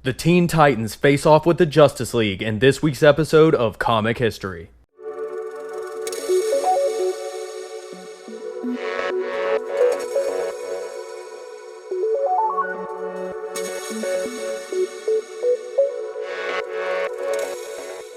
The Teen Titans face off with the Justice League in this week's episode of Comic History.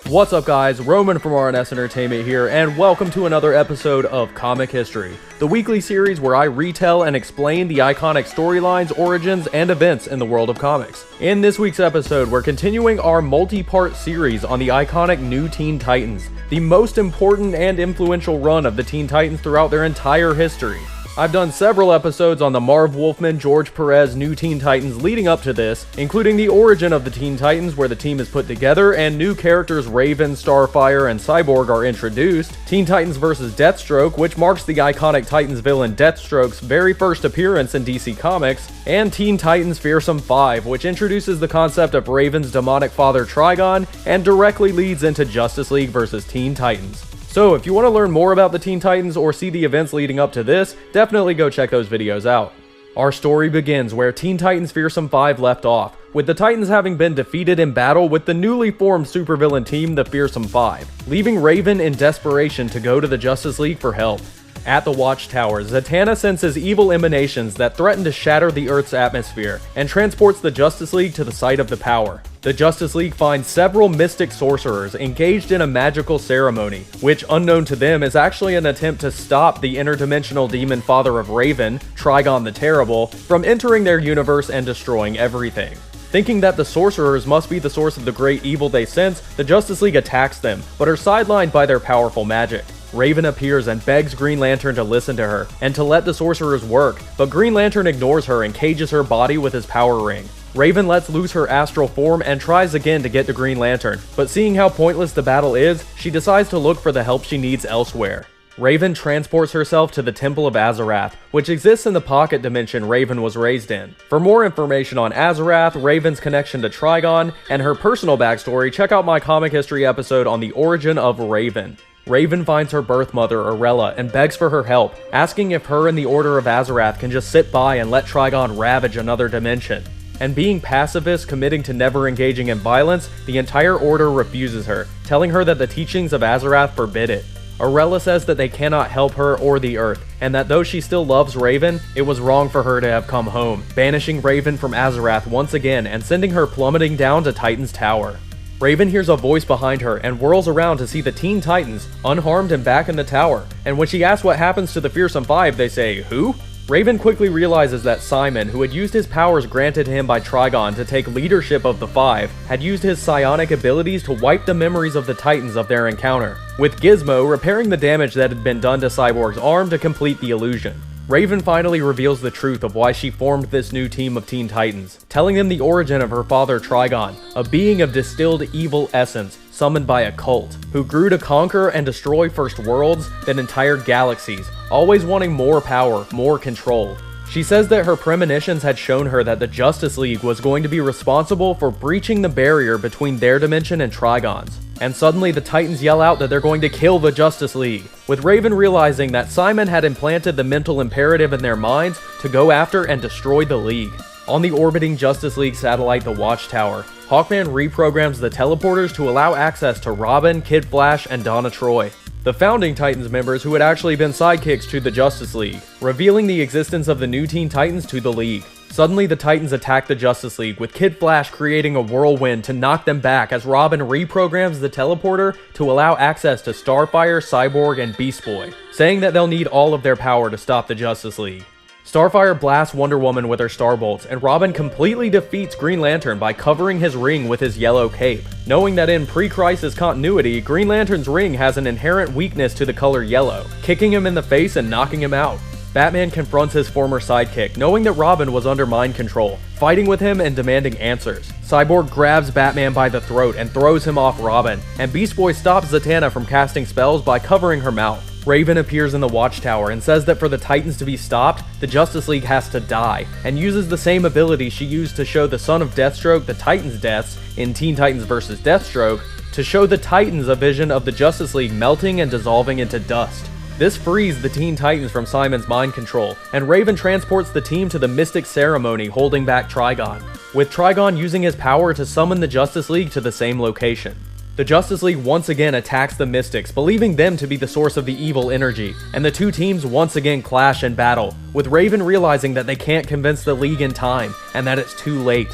What's up guys, Roman from RNS Entertainment here, and welcome to another episode of Comic History, the weekly series where I retell and explain the iconic storylines, origins, and events in the world of comics. In this week's episode, we're continuing our multi-part series on the iconic new Teen Titans, the most important and influential run of the Teen Titans throughout their entire history. I've done several episodes on the Marv Wolfman, George Perez new Teen Titans leading up to this, including the origin of the Teen Titans where the team is put together and new characters Raven, Starfire, and Cyborg are introduced, Teen Titans vs. Deathstroke, which marks the iconic Titans villain Deathstroke's very first appearance in DC Comics, and Teen Titans Fearsome 5, which introduces the concept of Raven's demonic father Trigon and directly leads into Justice League vs. Teen Titans. So if you want to learn more about the Teen Titans or see the events leading up to this, definitely go check those videos out. Our story begins where Teen Titans Fearsome 5 left off, with the Titans having been defeated in battle with the newly formed supervillain team, the Fearsome 5, leaving Raven in desperation to go to the Justice League for help. At the Watchtower, Zatanna senses evil emanations that threaten to shatter the Earth's atmosphere, and transports the Justice League to the site of the power. The Justice League finds several mystic sorcerers engaged in a magical ceremony, which unknown to them is actually an attempt to stop the interdimensional demon father of Raven, Trigon the Terrible, from entering their universe and destroying everything. Thinking that the sorcerers must be the source of the great evil they sense, the Justice League attacks them, but are sidelined by their powerful magic. Raven appears and begs Green Lantern to listen to her, and to let the sorcerers work, but Green Lantern ignores her and cages her body with his power ring. Raven lets loose her astral form and tries again to get to Green Lantern, but seeing how pointless the battle is, she decides to look for the help she needs elsewhere. Raven transports herself to the Temple of Azarath, which exists in the pocket dimension Raven was raised in. For more information on Azarath, Raven's connection to Trigon, and her personal backstory, check out my comic history episode on the origin of Raven. Raven finds her birth mother, Arella, and begs for her help, asking if her and the Order of Azarath can just sit by and let Trigon ravage another dimension. And being pacifist, committing to never engaging in violence, the entire Order refuses her, telling her that the teachings of Azarath forbid it. Arella says that they cannot help her or the Earth, and that though she still loves Raven, it was wrong for her to have come home, banishing Raven from Azarath once again and sending her plummeting down to Titan's Tower. Raven hears a voice behind her and whirls around to see the Teen Titans, unharmed and back in the tower, and when she asks what happens to the Fearsome 5, they say, "Who?" Raven quickly realizes that Simon, who had used his powers granted to him by Trigon to take leadership of the Five, had used his psionic abilities to wipe the memories of the Titans of their encounter, with Gizmo repairing the damage that had been done to Cyborg's arm to complete the illusion. Raven finally reveals the truth of why she formed this new team of Teen Titans, telling them the origin of her father Trigon, a being of distilled evil essence summoned by a cult, who grew to conquer and destroy first worlds, then entire galaxies, always wanting more power, more control. She says that her premonitions had shown her that the Justice League was going to be responsible for breaching the barrier between their dimension and Trigon's. And suddenly the Titans yell out that they're going to kill the Justice League, with Raven realizing that Simon had implanted the mental imperative in their minds to go after and destroy the League. On the orbiting Justice League satellite, the Watchtower, Hawkman reprograms the teleporters to allow access to Robin, Kid Flash, and Donna Troy, the founding Titans members who had actually been sidekicks to the Justice League, revealing the existence of the new Teen Titans to the League. Suddenly, the Titans attack the Justice League, with Kid Flash creating a whirlwind to knock them back as Robin reprograms the teleporter to allow access to Starfire, Cyborg, and Beast Boy, saying that they'll need all of their power to stop the Justice League. Starfire blasts Wonder Woman with her starbolts, and Robin completely defeats Green Lantern by covering his ring with his yellow cape, knowing that in pre-crisis continuity, Green Lantern's ring has an inherent weakness to the color yellow, kicking him in the face and knocking him out. Batman confronts his former sidekick, knowing that Robin was under mind control, fighting with him and demanding answers. Cyborg grabs Batman by the throat and throws him off Robin, and Beast Boy stops Zatanna from casting spells by covering her mouth. Raven appears in the Watchtower and says that for the Titans to be stopped, the Justice League has to die, and uses the same ability she used to show the son of Deathstroke the Titans' deaths in Teen Titans vs. Deathstroke, to show the Titans a vision of the Justice League melting and dissolving into dust. This frees the Teen Titans from Simon's mind control, and Raven transports the team to the Mystic Ceremony holding back Trigon, with Trigon using his power to summon the Justice League to the same location. The Justice League once again attacks the Mystics, believing them to be the source of the evil energy, and the two teams once again clash in battle, with Raven realizing that they can't convince the League in time, and that it's too late.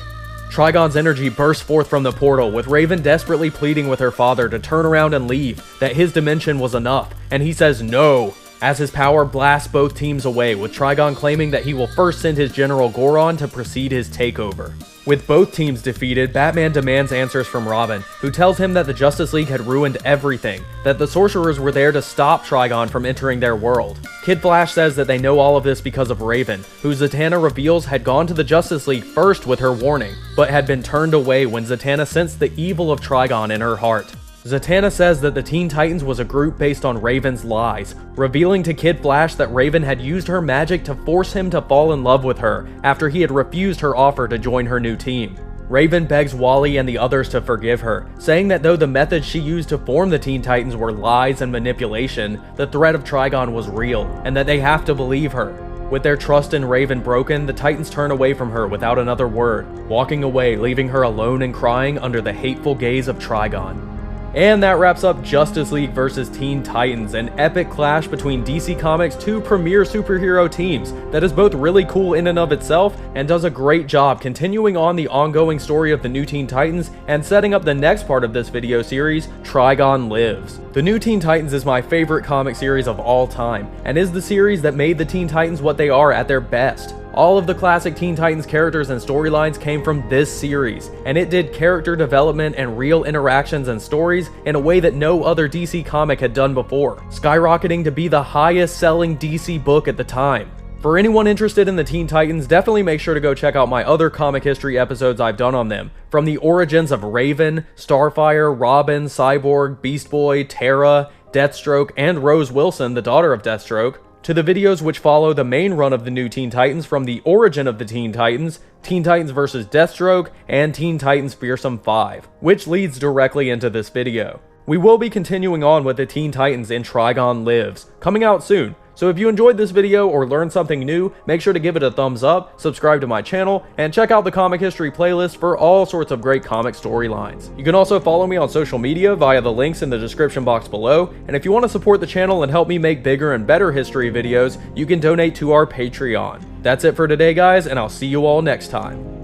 Trigon's energy bursts forth from the portal, with Raven desperately pleading with her father to turn around and leave, that his dimension was enough, and he says no, as his power blasts both teams away, with Trigon claiming that he will first send his General Goron to precede his takeover. With both teams defeated, Batman demands answers from Robin, who tells him that the Justice League had ruined everything, that the sorcerers were there to stop Trigon from entering their world. Kid Flash says that they know all of this because of Raven, who Zatanna reveals had gone to the Justice League first with her warning, but had been turned away when Zatanna sensed the evil of Trigon in her heart. Zatanna says that the Teen Titans was a group based on Raven's lies, revealing to Kid Flash that Raven had used her magic to force him to fall in love with her after he had refused her offer to join her new team. Raven begs Wally and the others to forgive her, saying that though the methods she used to form the Teen Titans were lies and manipulation, the threat of Trigon was real, and that they have to believe her. With their trust in Raven broken, the Titans turn away from her without another word, walking away, leaving her alone and crying under the hateful gaze of Trigon. And that wraps up Justice League vs. Teen Titans, an epic clash between DC Comics' two premier superhero teams that is both really cool in and of itself and does a great job continuing on the ongoing story of the new Teen Titans and setting up the next part of this video series, Trigon Lives. The new Teen Titans is my favorite comic series of all time, and is the series that made the Teen Titans what they are at their best. All of the classic Teen Titans characters and storylines came from this series, and it did character development and real interactions and stories in a way that no other DC comic had done before, skyrocketing to be the highest selling DC book at the time. For anyone interested in the Teen Titans, definitely make sure to go check out my other comic history episodes I've done on them, from the origins of Raven, Starfire, Robin, Cyborg, Beast Boy, Terra, Deathstroke, and Rose Wilson, the daughter of Deathstroke, to the videos which follow the main run of the new Teen Titans from the origin of the Teen Titans vs. Deathstroke, and Teen Titans Fearsome 5, which leads directly into this video. We will be continuing on with the Teen Titans in Trigon Lives, coming out soon. So if you enjoyed this video or learned something new, make sure to give it a thumbs up, subscribe to my channel, and check out the comic history playlist for all sorts of great comic storylines. You can also follow me on social media via the links in the description box below, and if you want to support the channel and help me make bigger and better history videos, you can donate to our Patreon. That's it for today, guys, and I'll see you all next time.